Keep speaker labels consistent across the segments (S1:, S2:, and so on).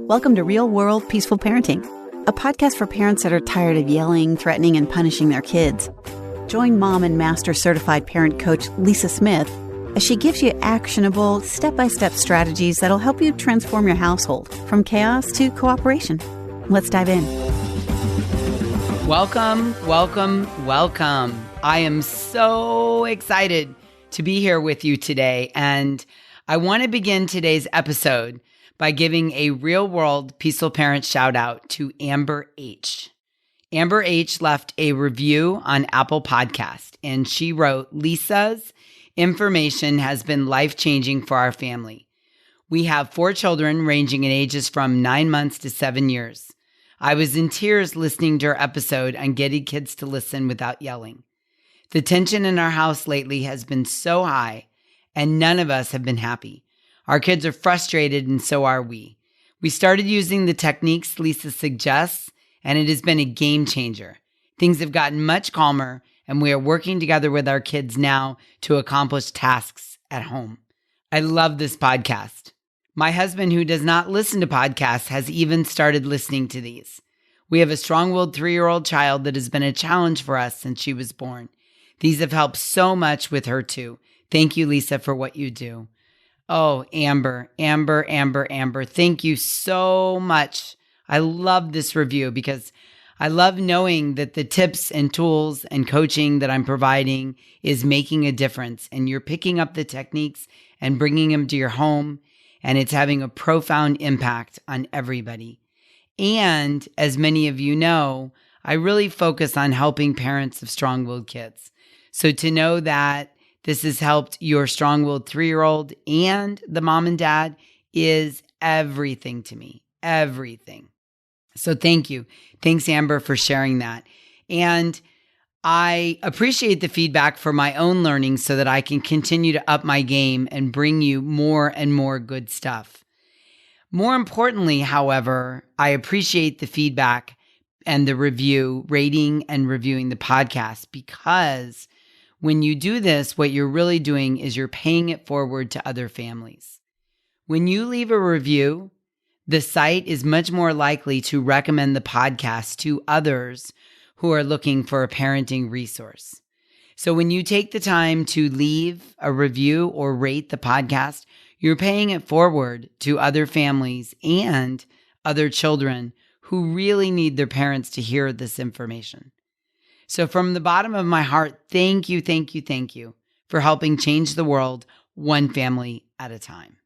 S1: Welcome to Real World Peaceful Parenting, a podcast for parents that are tired of yelling, threatening, and punishing their kids. Join mom and master certified parent coach Lisa Smith as she gives you actionable, step-by-step strategies that'll help you transform your household from chaos to cooperation. Let's dive in.
S2: Welcome. I am so excited to be here with you today, and I want to begin today's episode by giving a real-world peaceful parent shout-out to Amber H. Amber H left a review on Apple Podcast, and she wrote, "Lisa's information has been life-changing for our family. We have 4 children ranging in ages from 9 months to 7 years. I was in tears listening to her episode on getting kids to listen without yelling. The tension in our house lately has been so high, and none of us have been happy. Our kids are frustrated, and so are we. We started using the techniques Lisa suggests, and it has been a game changer. Things have gotten much calmer, and we are working together with our kids now to accomplish tasks at home. I love this podcast. My husband, who does not listen to podcasts, has even started listening to these. We have a strong-willed 3-year-old child that has been a challenge for us since she was born. These have helped so much with her too. Thank you, Lisa, for what you do." Oh, Amber, thank you so much. I love this review because I love knowing that the tips and tools and coaching that I'm providing is making a difference, and you're picking up the techniques and bringing them to your home, and it's having a profound impact on everybody. And as many of you know, I really focus on helping parents of strong-willed kids. So to know that this has helped your strong-willed 3-year-old and the mom and dad is everything to me, everything. So thank you. Thanks, Amber, for sharing that. And I appreciate the feedback for my own learning so that I can continue to up my game and bring you more and more good stuff. More importantly, however, I appreciate the feedback and the review, rating and reviewing the podcast, because when you do this, what you're really doing is you're paying it forward to other families. When you leave a review, the site is much more likely to recommend the podcast to others who are looking for a parenting resource. So when you take the time to leave a review or rate the podcast, you're paying it forward to other families and other children who really need their parents to hear this information. So from the bottom of my heart, thank you for helping change the world one family at a time.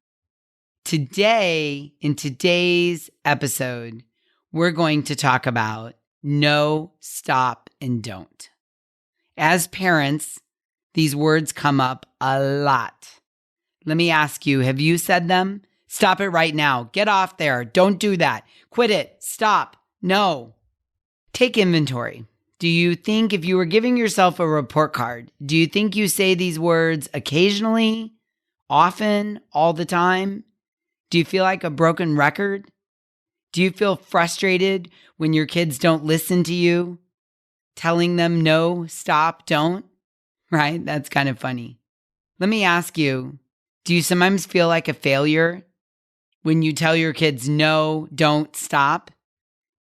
S2: Today, in today's episode, we're going to talk about no, stop, and don't. As parents, these words come up a lot. Let me ask you, have you said them? Stop it right now. Get off there. Don't do that. Quit it. Stop. No. Take inventory. Do you think if you were giving yourself a report card, do you think you say these words occasionally, often, all the time? Do you feel like a broken record? Do you feel frustrated when your kids don't listen to you? Telling them no, stop, don't? Right? That's kind of funny. Let me ask you, do you sometimes feel like a failure when you tell your kids no, don't, stop,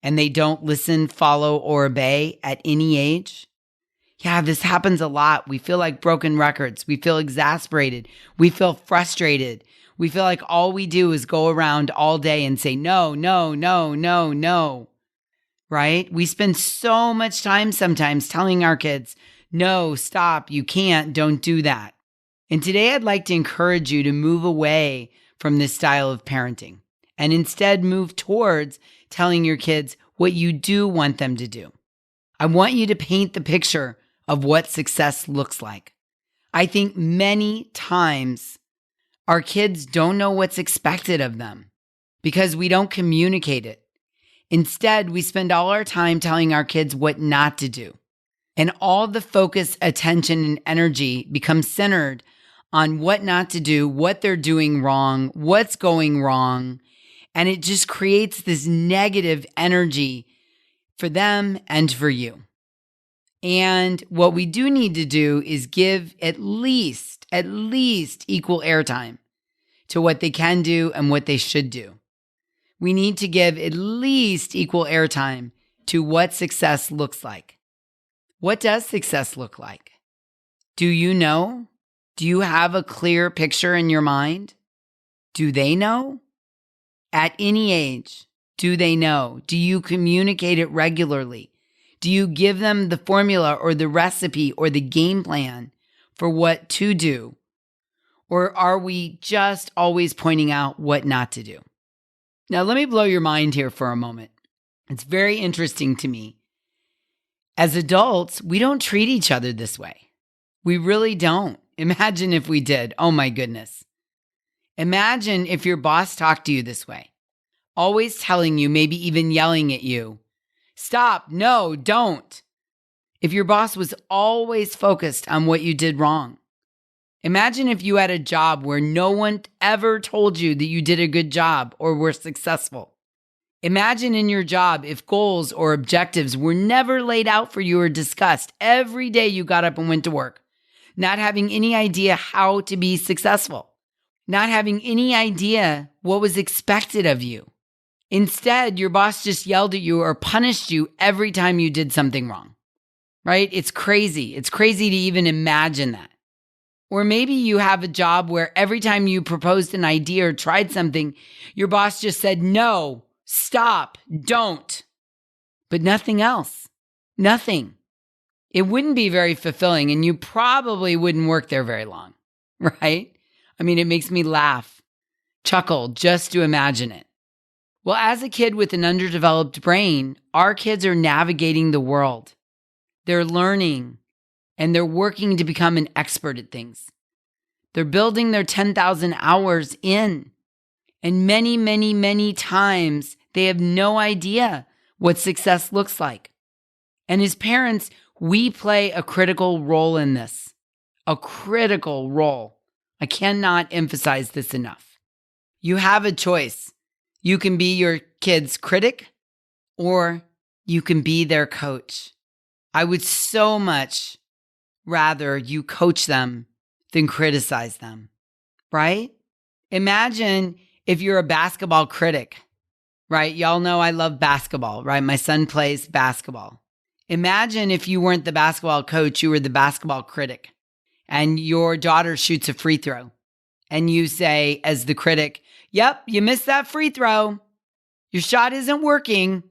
S2: and they don't listen, follow, or obey at any age? Yeah, this happens a lot. We feel like broken records. We feel exasperated. We feel frustrated. We feel like all we do is go around all day and say no, no, no, no, no, right? We spend so much time sometimes telling our kids, no, stop, you can't, don't do that. And today I'd like to encourage you to move away from this style of parenting and instead move towards telling your kids what you do want them to do. I want you to paint the picture of what success looks like. I think many times our kids don't know what's expected of them because we don't communicate it. Instead, we spend all our time telling our kids what not to do. And all the focus, attention, and energy becomes centered on what not to do, what they're doing wrong, what's going wrong. And it just creates this negative energy for them and for you. And what we do need to do is give at least equal airtime to what they can do and what they should do. we need to give at least equal airtime to what success looks like. What does success look like? Do you know? Do you have a clear picture in your mind? Do they know? At any age, do they know? Do you communicate it regularly? Do you give them the formula or the recipe or the game plan for what to do? Or are we just always pointing out what not to do? Now, let me blow your mind here for a moment. It's very interesting to me. As adults, we don't treat each other this way. We really don't. Imagine if we did. Oh my goodness. Imagine if your boss talked to you this way, always telling you, maybe even yelling at you, stop, no, don't. If your boss was always focused on what you did wrong. Imagine if you had a job where no one ever told you that you did a good job or were successful. Imagine in your job if goals or objectives were never laid out for you or discussed every day you got up and went to work, not having any idea how to be successful, not having any idea what was expected of you. Instead, your boss just yelled at you or punished you every time you did something wrong, right? It's crazy. It's crazy to even imagine that. Or maybe you have a job where every time you proposed an idea or tried something, your boss just said, no, stop, don't. But nothing else. Nothing. It wouldn't be very fulfilling and you probably wouldn't work there very long, right? I mean, it makes me laugh, chuckle just to imagine it. Well, as a kid with an underdeveloped brain, our kids are navigating the world. They're learning and they're working to become an expert at things. They're building their 10,000 hours in. And many, many, many times, they have no idea what success looks like. And as parents, we play a critical role in this. A critical role. I cannot emphasize this enough. You have a choice. You can be your kid's critic, or you can be their coach. I would so much rather you coach them than criticize them, right? Imagine if you're a basketball critic, right? Y'all know I love basketball, right? My son plays basketball. Imagine if you weren't the basketball coach, you were the basketball critic, and your daughter shoots a free throw. And you say, as the critic, yep, you missed that free throw. Your shot isn't working.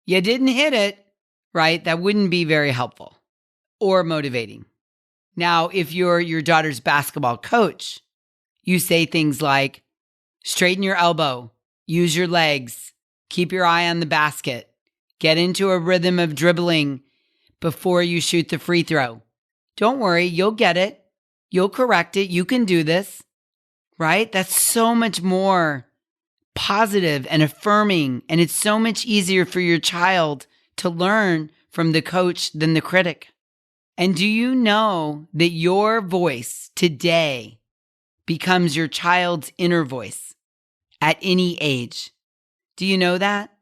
S2: You didn't hit it, right? That wouldn't be very helpful or motivating. Now, if you're your daughter's basketball coach, you say things like, straighten your elbow, use your legs, keep your eye on the basket, get into a rhythm of dribbling before you shoot the free throw. Don't worry, you'll get it. You'll correct it. You can do this, right? That's so much more positive and affirming, and it's so much easier for your child to learn from the coach than the critic. And do you know that your voice today becomes your child's inner voice at any age? Do you know that?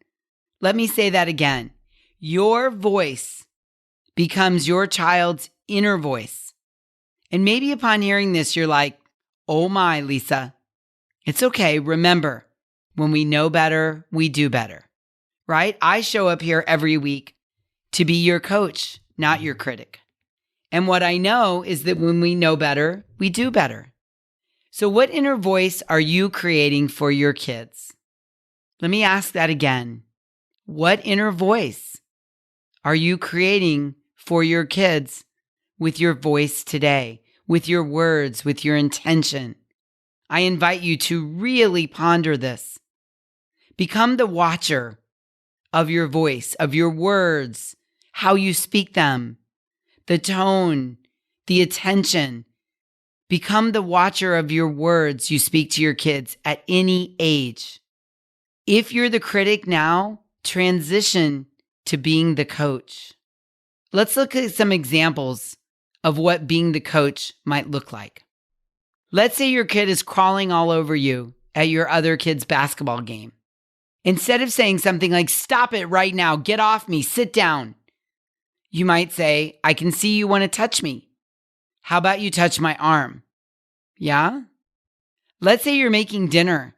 S2: Let me say that again. Your voice becomes your child's inner voice. And maybe upon hearing this, you're like, oh my, Lisa. It's okay. Remember, when we know better, we do better, right? I show up here every week to be your coach, not your critic. And what I know is that when we know better, we do better. So what inner voice are you creating for your kids? Let me ask that again. What inner voice are you creating for your kids with your voice today, with your words, with your intention? I invite you to really ponder this. Become the watcher of your voice, of your words, how you speak them, the tone, the attention. Become the watcher of your words you speak to your kids at any age. If you're the critic now, transition to being the coach. Let's look at some examples of what being the coach might look like. Let's say your kid is crawling all over you at your other kid's basketball game. Instead of saying something like, stop it right now, get off me, sit down, you might say, I can see you want to touch me. How about you touch my arm? Yeah? Let's say you're making dinner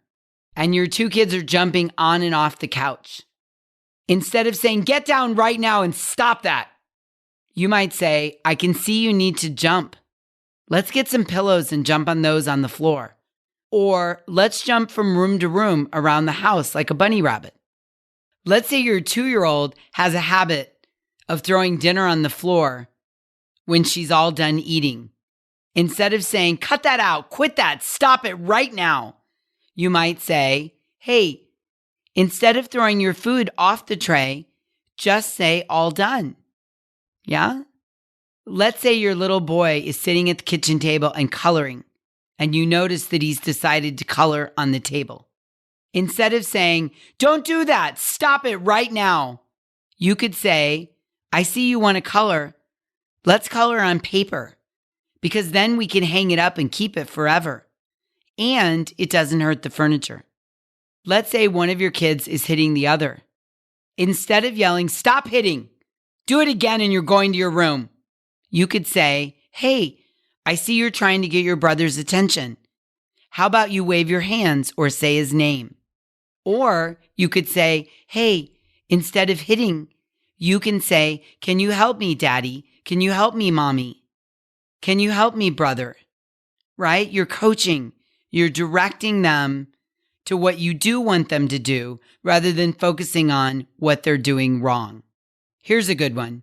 S2: and your two kids are jumping on and off the couch. Instead of saying, "Get down right now and stop that," you might say, "I can see you need to jump. Let's get some pillows and jump on those on the floor." Or let's jump from room to room around the house like a bunny rabbit. Let's say your 2-year-old has a habit of throwing dinner on the floor when she's all done eating. Instead of saying, "Cut that out, quit that, stop it right now," you might say, "Hey, instead of throwing your food off the tray, just say all done." Yeah? Let's say your little boy is sitting at the kitchen table and coloring, and you notice that he's decided to color on the table. Instead of saying, "Don't do that, stop it right now," you could say, "I see you want to color. Let's color on paper, because then we can hang it up and keep it forever. And it doesn't hurt the furniture." Let's say one of your kids is hitting the other. Instead of yelling, "Stop hitting, do it again and you're going to your room," you could say, "Hey, I see you're trying to get your brother's attention. How about you wave your hands or say his name?" Or you could say, "Hey, instead of hitting, you can say, 'Can you help me, Daddy? Can you help me, Mommy? Can you help me, brother?'" Right? You're coaching. You're directing them to what you do want them to do rather than focusing on what they're doing wrong. Here's a good one.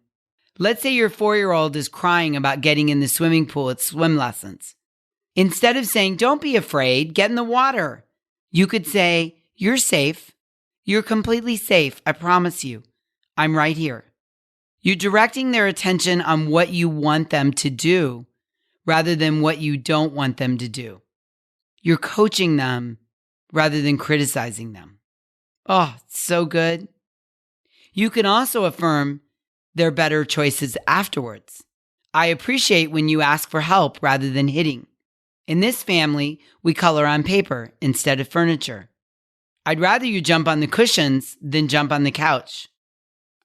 S2: Let's say your 4-year-old is crying about getting in the swimming pool at swim lessons. Instead of saying, "Don't be afraid, get in the water," you could say, "You're safe. You're completely safe. I promise you. I'm right here." You're directing their attention on what you want them to do rather than what you don't want them to do. You're coaching them rather than criticizing them. Oh, so good. You can also affirm their better choices afterwards. "I appreciate when you ask for help rather than hitting. In this family, we color on paper instead of furniture. I'd rather you jump on the cushions than jump on the couch.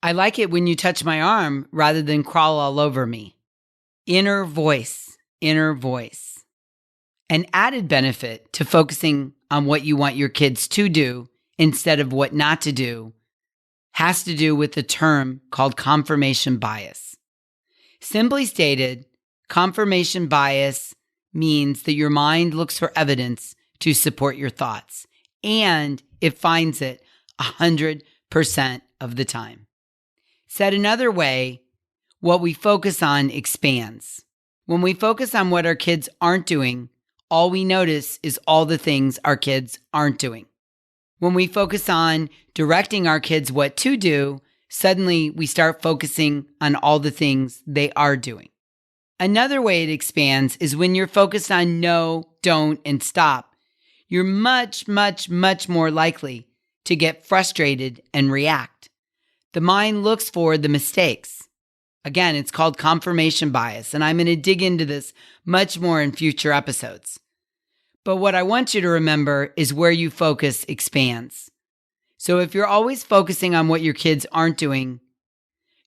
S2: I like it when you touch my arm rather than crawl all over me." Inner voice, inner voice. An added benefit to focusing on what you want your kids to do instead of what not to do has to do with a term called confirmation bias. Simply stated, confirmation bias means that your mind looks for evidence to support your thoughts, and it finds it 100% of the time. Said another way, what we focus on expands. When we focus on what our kids aren't doing, all we notice is all the things our kids aren't doing. When we focus on directing our kids what to do, suddenly we start focusing on all the things they are doing. Another way it expands is when you're focused on no, don't, and stop. You're much, much, much more likely to get frustrated and react. The mind looks for the mistakes. Again, it's called confirmation bias, and I'm going to dig into this much more in future episodes. But what I want you to remember is where you focus expands. So if you're always focusing on what your kids aren't doing,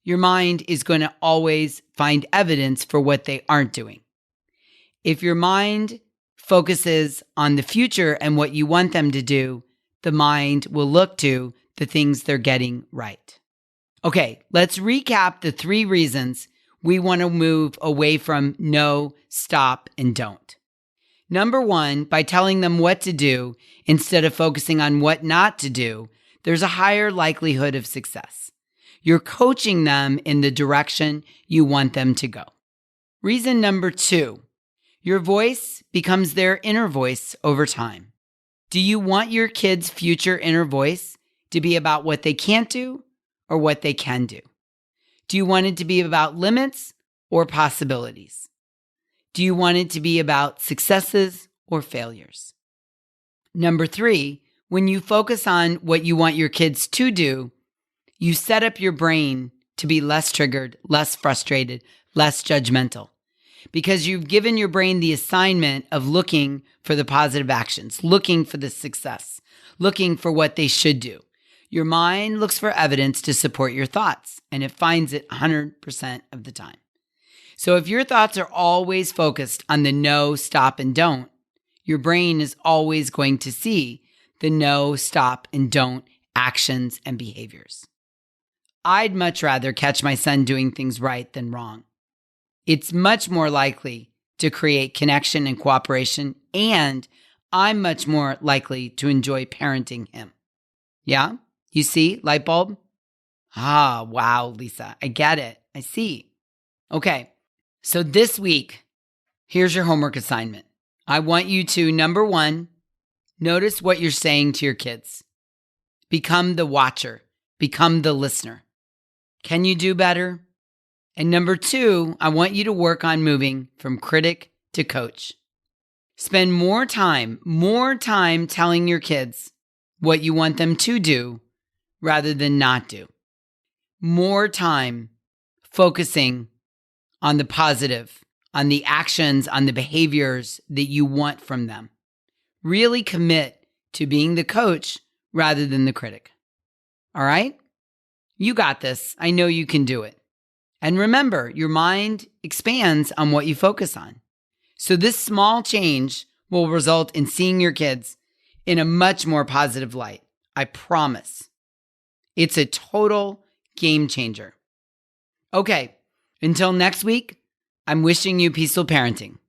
S2: your mind is going to always find evidence for what they aren't doing. If your mind focuses on the future and what you want them to do, the mind will look to the things they're getting right. Okay, let's recap the 3 reasons we want to move away from no, stop, and don't. Number 1, by telling them what to do instead of focusing on what not to do, there's a higher likelihood of success. You're coaching them in the direction you want them to go. Reason number 2, your voice becomes their inner voice over time. Do you want your kids' future inner voice to be about what they can't do or what they can do? Do you want it to be about limits or possibilities? Do you want it to be about successes or failures? Number 3, when you focus on what you want your kids to do, you set up your brain to be less triggered, less frustrated, less judgmental, because you've given your brain the assignment of looking for the positive actions, looking for the success, looking for what they should do. Your mind looks for evidence to support your thoughts, and it finds it 100% of the time. So if your thoughts are always focused on the no, stop, and don't, your brain is always going to see the no, stop, and don't actions and behaviors. I'd much rather catch my son doing things right than wrong. It's much more likely to create connection and cooperation, and I'm much more likely to enjoy parenting him. Yeah? You see? Light bulb? Ah, wow, Lisa. I get it. I see. Okay. So this week, here's your homework assignment. I want you to, number one, notice what you're saying to your kids. Become the watcher. Become the listener. Can you do better? And number two, I want you to work on moving from critic to coach. Spend more time telling your kids what you want them to do rather than not do. More time focusing on the positive, on the actions, on the behaviors that you want from them. Really commit to being the coach rather than the critic. All right? You got this. I know you can do it. And remember, your mind expands on what you focus on. So this small change will result in seeing your kids in a much more positive light. I promise. It's a total game changer. Okay, until next week, I'm wishing you peaceful parenting.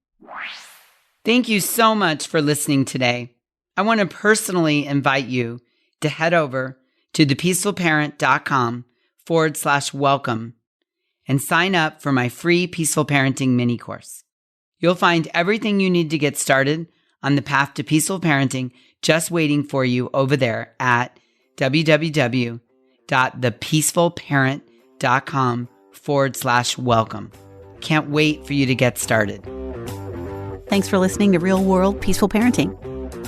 S2: Thank you so much for listening today. I want to personally invite you to head over to thepeacefulparent.com/welcome and sign up for my free Peaceful Parenting mini course. You'll find everything you need to get started on the path to peaceful parenting just waiting for you over there at www.thepeacefulparent.com/welcome. Can't wait for you to get started.
S1: Thanks for listening to Real World Peaceful Parenting.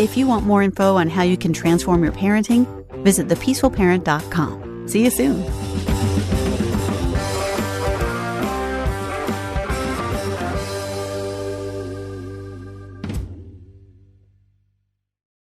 S1: If you want more info on how you can transform your parenting, visit thepeacefulparent.com. See you soon.